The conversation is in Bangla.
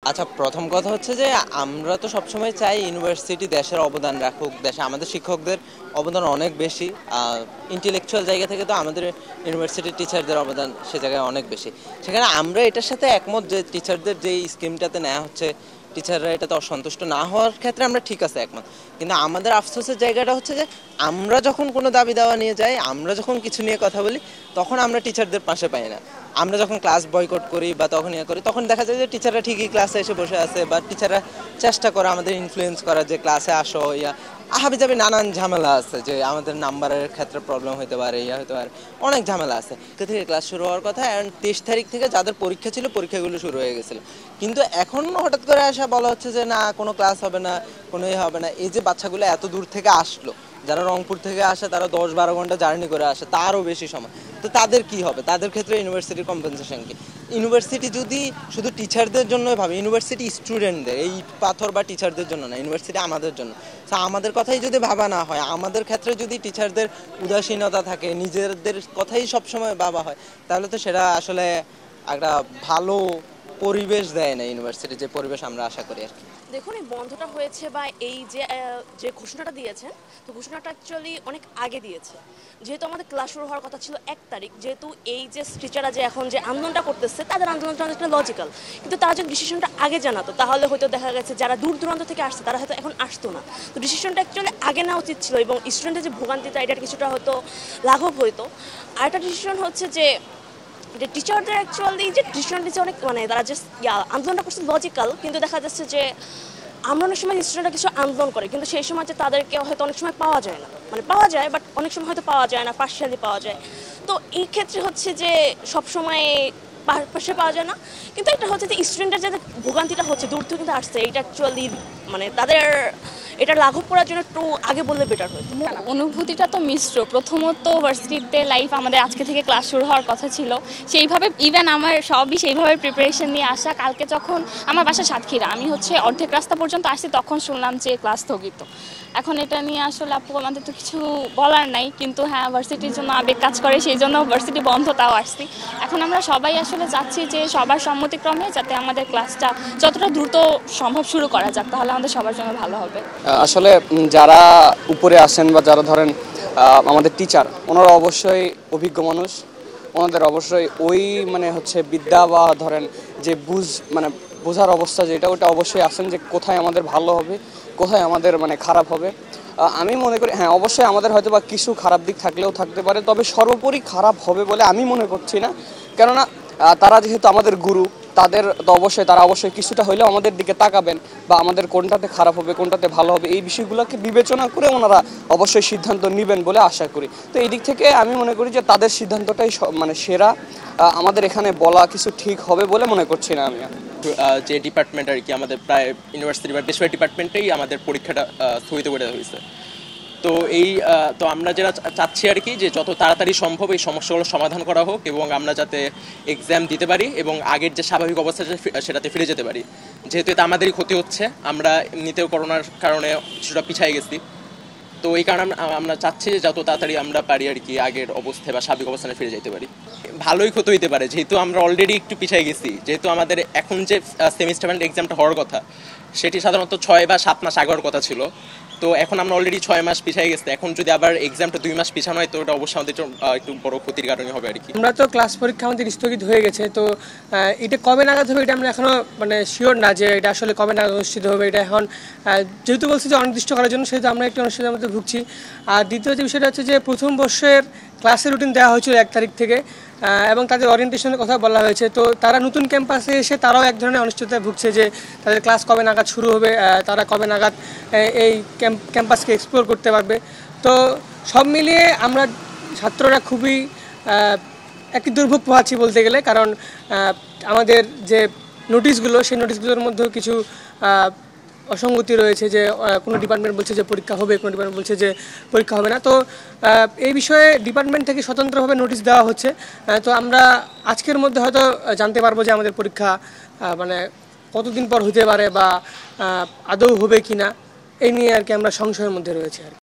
আচ্ছা, প্রথম কথা হচ্ছে যে আমরা তো সবসময় চাই ইউনিভার্সিটি দেশের অবদান রাখুক। দেশে আমাদের শিক্ষকদের অবদান অনেক বেশি। ইন্টেলেকচুয়াল জায়গা থেকে তো আমাদের ইউনিভার্সিটির টিচারদের অবদান সে জায়গায় অনেক বেশি। সেখানে আমরা এটার সাথে একমত যে টিচারদের যেই স্কিমটাতে নেওয়া হচ্ছে, টিচাররা এটাতে অসন্তুষ্ট না হওয়ার ক্ষেত্রে আমরা ঠিক আছে একমত। কিন্তু আমাদের আফসোসের জায়গাটা হচ্ছে যে আমরা যখন কোনো দাবি দাওয়া নিয়ে যাই, আমরা যখন কিছু নিয়ে কথা বলি, তখন আমরা টিচারদের পাশে পাই না। আমরা যখন ক্লাস বয়কট করি বা তখন ইয়ে করি, তখন দেখা যায় যে টিচাররা ঠিকই ক্লাসে এসে বসে আছে, বা টিচাররা চেষ্টা করে আমাদের ইনফ্লুয়েন্স করার যে ক্লাসে আসো, ইয়া হাবিজাবি নানান ঝামেলা আছে, যে আমাদের নাম্বারের ক্ষেত্রে প্রবলেম হতে পারে, ইয়া হতে পারে, অনেক ঝামেলা আছে। থেকে ক্লাস শুরু হওয়ার কথা, অ্যান্ড 23 তারিখ থেকে যাদের পরীক্ষা ছিল পরীক্ষাগুলো শুরু হয়ে গেছিল। কিন্তু এখন হঠাৎ করে আসা বলা হচ্ছে যে না, কোনো ক্লাস হবে না, কোনো হবে না। এই যে বাচ্চাগুলো এত দূর থেকে আসলো, যারা রংপুর থেকে আসে, তারা 10-12 ঘন্টা জার্নি করে আসে, তারও বেশি সময়। তো তাদের কি হবে? তাদের ক্ষেত্রে ইউনিভার্সিটির কম্পেনসেশন কি? ইউনিভার্সিটি যদি শুধু টিচারদের জন্য ভাবে, ইউনিভার্সিটি স্টুডেন্টদের, এই পাথর বা টিচারদের জন্য না, ইউনিভার্সিটি আমাদের জন্য। তো আমাদের কথাই যদি ভাবা না হয়, আমাদের ক্ষেত্রে যদি টিচারদের উদাসীনতা থাকে, নিজেদের কথাই সবসময় ভাবা হয়, তাহলে তো সেটা আসলে একটা ভালো পরিবেশ দেয় না ইউনিভার্সিটি, যে পরিবেশ আমরা আশা করি আর কি। দেখুন, এই বন্ধটা হয়েছে বা এই যে যে ঘোষণাটা দিয়েছেন, তো ঘোষণাটা অ্যাকচুয়ালি অনেক আগে দিয়েছে। যেহেতু আমাদের ক্লাস শুরু হওয়ার কথা ছিল 1 তারিখ, যেহেতু এই যে টিচাররা যে এখন যে আন্দোলনটা করতেছে, তাদের আন্দোলনটা অনেকটা লজিক্যাল। কিন্তু তারা যদি ডিসিশনটা আগে জানাতো, তাহলে হয়তো দেখা গেছে যারা দূর দূরান্ত থেকে আসছে তারা হয়তো এখন আসতো না। তো ডিসিশনটা অ্যাকচুয়ালি আগে নেওয়া উচিত ছিল, এবং স্টুডেন্টের যে ভোগান্তিটা, এটার কিছুটা হয়তো লাঘব হইতো। আরেকটা ডিসিশন হচ্ছে যে টিচারদের অ্যাকচুয়ালি যে ডিসিশন নিচ্ছে অনেক, মানে তারা যে আন্দোলনটা করছে লজিক্যাল, কিন্তু দেখা যাচ্ছে যে আমরা অনেক সময় স্টুডেন্টরা কিছু আন্দোলন করে, কিন্তু সেই সময় যে তাদেরকে হয়তো অনেক সময় পাওয়া যায় না, মানে পাওয়া যায় বাট অনেক সময় হয়তো পাওয়া যায় না, পার্শিয়ালি পাওয়া যায়। তো এই ক্ষেত্রে হচ্ছে যে সবসময় পাশে পাওয়া যায় না। কিন্তু এটা হচ্ছে যে স্টুডেন্টের যে ভোগান্তিটা হচ্ছে, দূর থেকে কিন্তু আসছে, এটা অ্যাকচুয়ালি মানে তাদের এটা লাঘব করার জন্য একটু আগে বললে বেটার হয়। অনুভূতিটা তো মিশ্র। প্রথমত ভার্সিটিতে লাইফ আমাদের আজকে থেকে ক্লাস শুরু হওয়ার কথা ছিল, সেইভাবে ইভেন আমার সবই সেইভাবে প্রিপারেশন নিয়ে আসা। কালকে যখন আমার বাসা সাতক্ষীরা, আমি হচ্ছে অর্ধেক রাস্তা পর্যন্ত আসছি, তখন শুনলাম যে ক্লাস স্থগিত। এখন এটা নিয়ে আসলে আপু আমাদের তো কিছু বলার নাই, কিন্তু হ্যাঁ, ভার্সিটির জন্য আবেগ কাজ করে, সেই জন্য ভার্সিটি বন্ধ, তাও আসছি। এখন আমরা সবাই আসলে চাচ্ছি যে সবার সম্মতিক্রমে যাতে আমাদের ক্লাসটা যতটা দ্রুত সম্ভব শুরু করা যাক, তাহলে আমাদের সবার জন্য ভালো হবে। আসলে যারা উপরে আসেন বা যারা ধরেন আমাদের টিচার, ওনারা অবশ্যই অভিজ্ঞ মানুষ। ওনাদের অবশ্যই ওই মানে হচ্ছে বিদ্যা বা ধরেন যে মানে বোঝার অবস্থা যেটা, ওটা অবশ্যই আসেন যে কোথায় আমাদের ভালো হবে, কোথায় আমাদের মানে খারাপ হবে। আমি মনে করি হ্যাঁ, অবশ্যই আমাদের হয়তো বা কিছু খারাপ দিক থাকলেও থাকতে পারে, তবে সর্বোপরি খারাপ হবে বলে আমি মনে করছি না। কেননা তারা যেহেতু আমাদের গুরু, তাদের তো অবশ্যই তারা অবশ্যই কিছুটা হলেও আমাদের দিকে তাকাবেন, বা আমাদের কোনটাতে খারাপ হবে কোনটাতে ভালো হবে এই বিষয়গুলোকে বিবেচনা করে ওনারা অবশ্যই সিদ্ধান্ত নেবেন বলে আশা করি। তো এই দিক থেকে আমি মনে করি যে তাদের সিদ্ধান্তটাই মানে সেরা। আমাদের এখানে বলা কিছু ঠিক হবে বলে মনে করছি না আমি। যে ডিপার্টমেন্ট আর কি, আমাদের প্রায় ইউনিভার্সিটি বা বেশিরভাগ ডিপার্টমেন্টেই আমাদের পরীক্ষাটা স্থগিত করে দেওয়া হয়েছে। তো তো আমরা যেটা চাচ্ছি আর কি, যে যত তাড়াতাড়ি সম্ভব এই সমস্যাগুলো সমাধান করা হোক, এবং আমরা যাতে এক্সাম দিতে পারি এবং আগের যে স্বাভাবিক অবস্থা সেটাতে ফিরে যেতে পারি। যেহেতু এটা আমাদেরই ক্ষতি হচ্ছে, আমরা এমনিতেও করোনার কারণে কিছুটা পিছিয়ে গেছি। তো এই কারণে আমরা চাচ্ছি যে যত তাড়াতাড়ি আমরা পারি আর কি আগের অবস্থায় বা স্বাভাবিক অবস্থানে ফিরে যেতে পারি। ভালোই ক্ষতি হইতে পারে, যেহেতু আমরা অলরেডি একটু পিছিয়ে গেছি। যেহেতু আমাদের এখন যে সেমিস্টার এক্সামটা হওয়ার কথা, সেটি সাধারণত 6 বা 7 মাস আগের কথা ছিল। তো এখন আমরা অলরেডি 6 মাস পিছিয়ে গেছি। এখন যদি আবার এক্সামটা 2 মাস পিছানো হয়, তো এটা অবশ্যই আমাদের একটু বড় ক্ষতির কারণে হবে আর কি। আমরা তো ক্লাস পরীক্ষা আমাদের স্থগিত হয়ে গেছে, তো এটা কবে নাগাদ হবে এটা আমরা এখনও মানে শিওর না যে এটা আসলে কবে নাগাদ অনুষ্ঠিত হবে। এটা এখন যেহেতু বলছি যে অনির্দিষ্টকালের জন্য, সেহেতু আমরা একটি অনিশ্চয়তার মধ্যে ভুগছি। আর দ্বিতীয় যে বিষয়টা হচ্ছে যে প্রথম বর্ষের ক্লাসের রুটিন দেওয়া হয়েছিল 1 তারিখ থেকে, এবং তাদের ওরিয়েন্টেশনের কথা বলা হয়েছে। তো তারা নতুন ক্যাম্পাসে এসে তারাও এক ধরনের অনিশ্চয়তায় ভুগছে যে তাদের ক্লাস কবে নাগাদ শুরু হবে, তারা কবে নাগাদ এই ক্যাম্পাসকে এক্সপ্লোর করতে পারবে। তো সব মিলিয়ে আমরা ছাত্ররা খুবই একটি দুর্ভোগ পোহাচ্ছি বলতে গেলে, কারণ আমাদের যে নোটিশগুলো, সেই নোটিশগুলোর মধ্যেও কিছু অসঙ্গতি রয়েছে, যে কোনো ডিপার্টমেন্ট বলছে যে পরীক্ষা হবে, কোনো ডিপার্টমেন্ট বলছে যে পরীক্ষা হবে না। তো এই বিষয়ে ডিপার্টমেন্ট থেকে স্বতন্ত্রভাবে নোটিশ দেওয়া হচ্ছে। তো আমরা আজকের মধ্যে হয়তো জানতে পারবো যে আমাদের পরীক্ষা মানে কতদিন পর হতে পারে, বা আদৌ হবে কি না, এই নিয়ে আর কি আমরা সংশয়ের মধ্যে রয়েছে আর কি।